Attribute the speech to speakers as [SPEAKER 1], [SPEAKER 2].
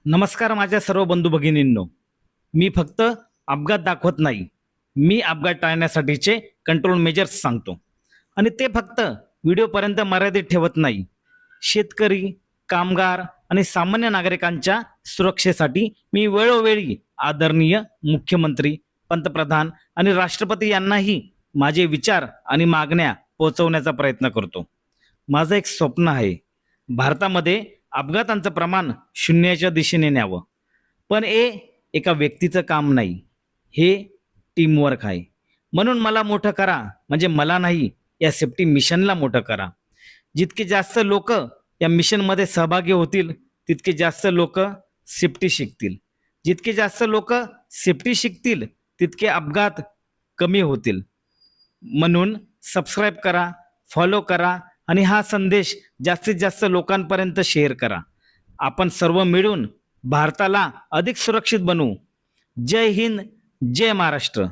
[SPEAKER 1] नमस्कार माझ्या सर्व बंधू भगिनींनो. मी फक्त अपघात दाखवत नाही, मी अपघात टाळण्यासाठीचे कंट्रोल मेजर्स सांगतो आणि ते फक्त व्हिडिओपर्यंत मर्यादित ठेवत नाही. शेतकरी, कामगार आणि सामान्य नागरिकांच्या सुरक्षेसाठी मी वेळोवेळी आदरणीय मुख्यमंत्री, पंतप्रधान आणि राष्ट्रपती यांनाही माझे विचार आणि मागण्या पोहोचवण्याचा प्रयत्न करतो. माझं एक स्वप्न आहे, भारतामध्ये अपघातांचं प्रमाण शून्याच्या दिशेने न्यावं. पण एका व्यक्तीचं काम नाही, हे टीमवर्क आहे. म्हणून मला मोठं करा, म्हणजे मला नाही, या सेफ्टी मिशनला मोठं करा. जितके जास्त लोक या मिशनमध्ये सहभागी होतील तितके जास्त लोक सेफ्टी शिकतील. जितके जास्त लोक सेफ्टी शिकतील तितके अपघात कमी होतील. म्हणून सबस्क्राईब करा, फॉलो करा आणि हा संदेश जास्तीत जास्त लोकांपर्यंत शेअर करा. आपण सर्व मिळून भारताला अधिक सुरक्षित बनवू. जय हिंद, जय महाराष्ट्र.